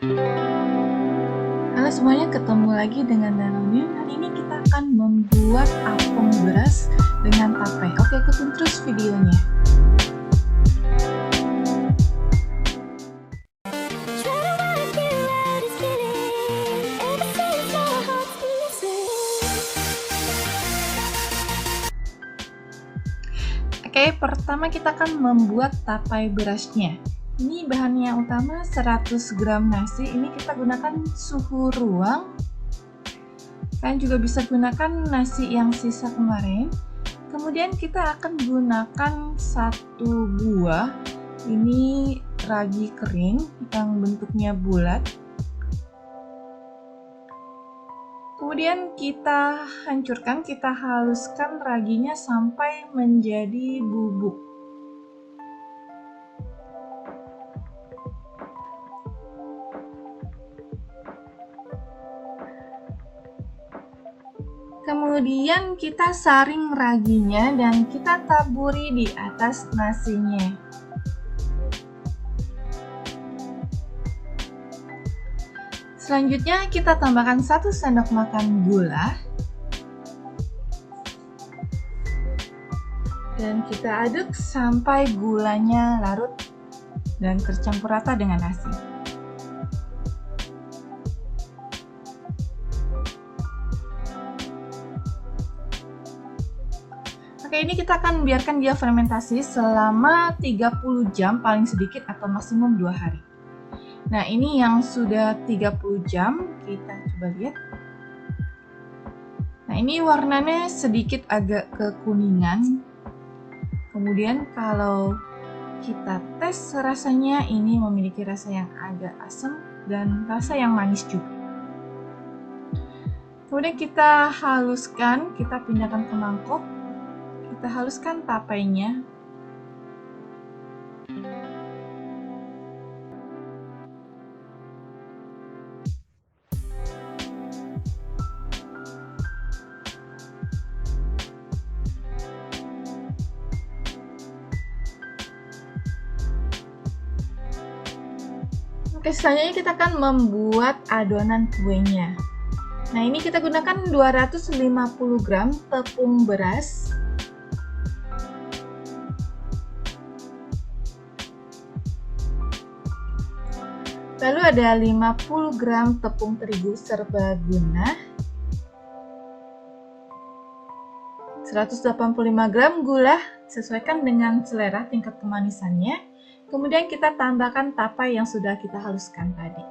Halo semuanya, ketemu lagi dengan Danone. Hari ini kita akan membuat apem beras dengan tape. Oke, ikutin terus videonya. Oke, pertama kita akan membuat tapai berasnya. Ini bahannya utama 100 gram nasi. Ini kita gunakan suhu ruang. Kalian juga bisa gunakan nasi yang sisa kemarin. Kemudian kita akan gunakan 1 buah. Ini ragi kering yang bentuknya bulat. Kemudian kita hancurkan, kita haluskan raginya sampai menjadi bubuk. Kemudian kita saring raginya dan kita taburi di atas nasinya. Selanjutnya kita tambahkan 1 sendok makan gula. Dan kita aduk sampai gulanya larut dan tercampur rata dengan nasi. Oke, ini kita akan biarkan dia fermentasi selama 30 jam paling sedikit atau maksimum 2 hari. Nah, ini yang sudah 30 jam, kita coba lihat. Nah, ini warnanya sedikit agak kekuningan. Kemudian kalau kita tes rasanya, ini memiliki rasa yang agak asam dan rasa yang manis juga. Kemudian kita haluskan, kita pindahkan ke mangkok. Kita haluskan tapainya. Oke, selanjutnya kita akan membuat adonan kuenya. Nah, ini kita gunakan 250 gram tepung beras. Lalu ada 50 gram tepung terigu serbaguna, 185 gram gula, sesuaikan dengan selera tingkat kemanisannya. Kemudian kita tambahkan tapai yang sudah kita haluskan tadi.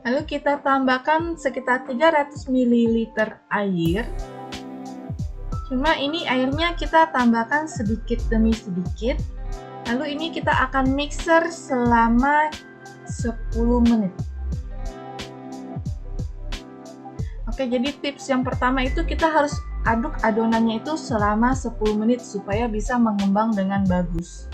Lalu kita tambahkan sekitar 300 ml air. Cuma ini airnya kita tambahkan sedikit demi sedikit. Lalu ini kita akan mixer selama 10 menit. Oke, jadi tips yang pertama itu kita harus aduk adonannya itu selama 10 menit supaya bisa mengembang dengan bagus.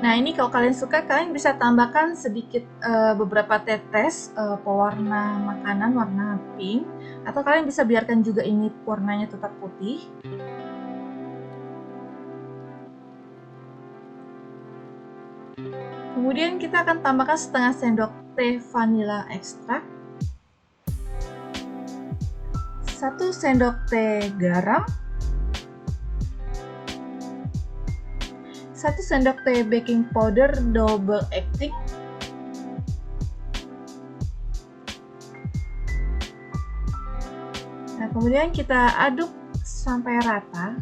Nah, ini kalau kalian suka, kalian bisa tambahkan sedikit beberapa tetes pewarna makanan warna pink, atau kalian bisa biarkan juga ini warnanya tetap putih. Kemudian kita akan tambahkan setengah sendok teh vanila ekstrak, 1 sendok teh garam, 1 sendok teh baking powder double acting, Kemudian kita aduk sampai rata.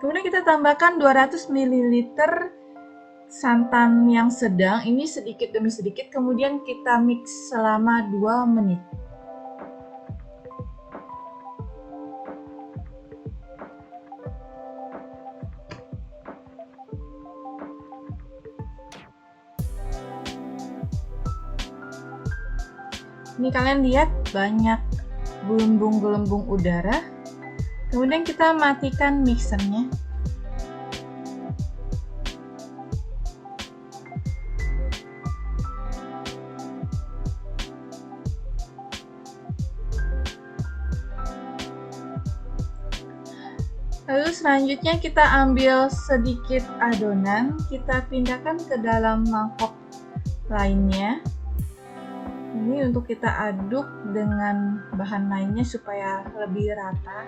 Kemudian kita tambahkan 200 ml santan yang sedang, ini sedikit demi sedikit, kemudian kita mix selama 2 menit. Ini kalian lihat banyak gelembung-gelembung udara. Kemudian kita matikan mixernya. Lalu selanjutnya kita ambil sedikit adonan, kita pindahkan ke dalam mangkok lainnya. Ini untuk kita aduk dengan bahan lainnya supaya lebih rata.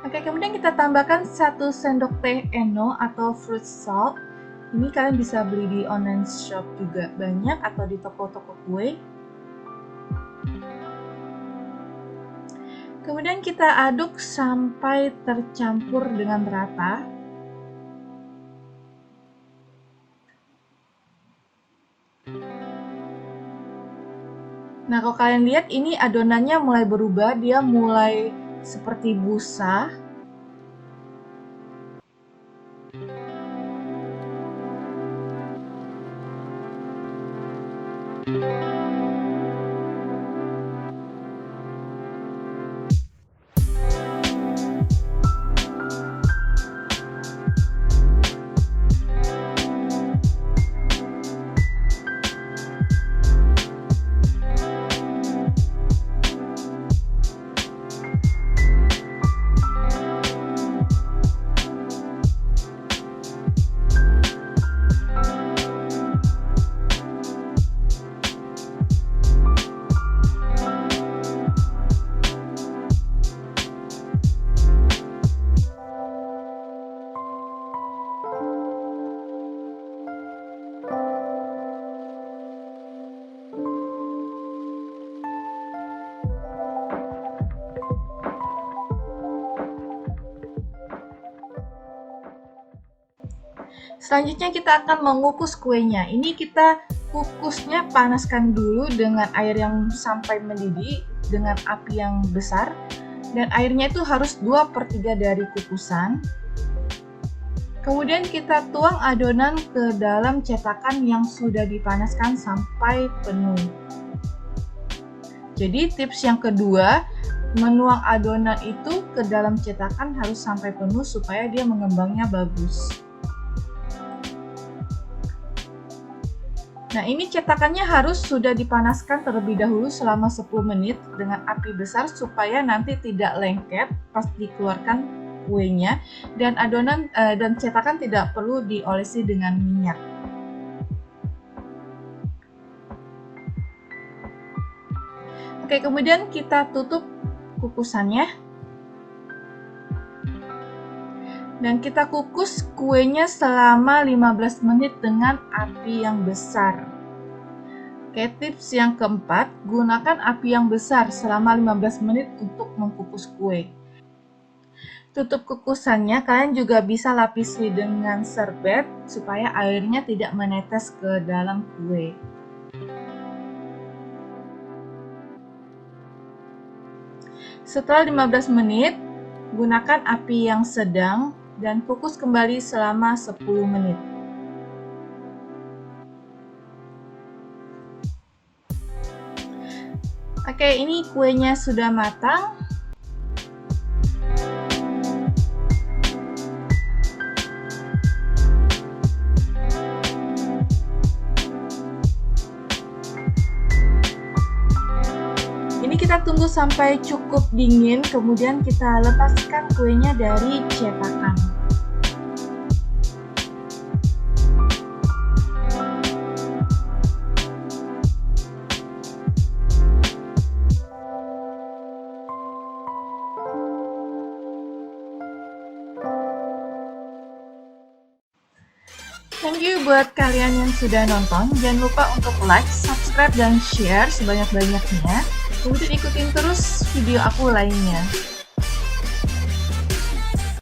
Oke, kemudian kita tambahkan 1 sendok teh eno atau fruit salt. Ini kalian bisa beli di online shop juga banyak atau di toko-toko kue. Kemudian kita aduk sampai tercampur dengan rata. Nah, kalau kalian lihat ini adonannya mulai berubah, dia mulai seperti busa. Selanjutnya kita akan mengukus kuenya. Ini kita kukusnya panaskan dulu dengan air yang sampai mendidih dengan api yang besar. Dan airnya itu harus 2/3 dari kukusan. Kemudian kita tuang adonan ke dalam cetakan yang sudah dipanaskan sampai penuh. Jadi tips yang kedua, menuang adonan itu ke dalam cetakan harus sampai penuh supaya dia mengembangnya bagus. Nah, ini cetakannya harus sudah dipanaskan terlebih dahulu selama 10 menit dengan api besar supaya nanti tidak lengket pas dikeluarkan kuenya, dan adonan dan cetakan tidak perlu diolesi dengan minyak. Oke, kemudian kita tutup kukusannya. Dan kita kukus kuenya selama 15 menit dengan api yang besar. Oke, tips yang keempat, gunakan api yang besar selama 15 menit untuk mengkukus kue. Tutup kukusannya, kalian juga bisa lapisi dengan serbet supaya airnya tidak menetes ke dalam kue. Setelah 15 menit, gunakan api yang sedang dan kukus kembali selama 10 menit. Oke, ini kuenya sudah matang. Ini kita tunggu sampai cukup dingin, kemudian kita lepaskan kuenya dari cetakan. Thank you buat kalian yang sudah nonton. Jangan lupa untuk like, subscribe, dan share sebanyak-banyaknya. Kemudian ikutin terus video aku lainnya.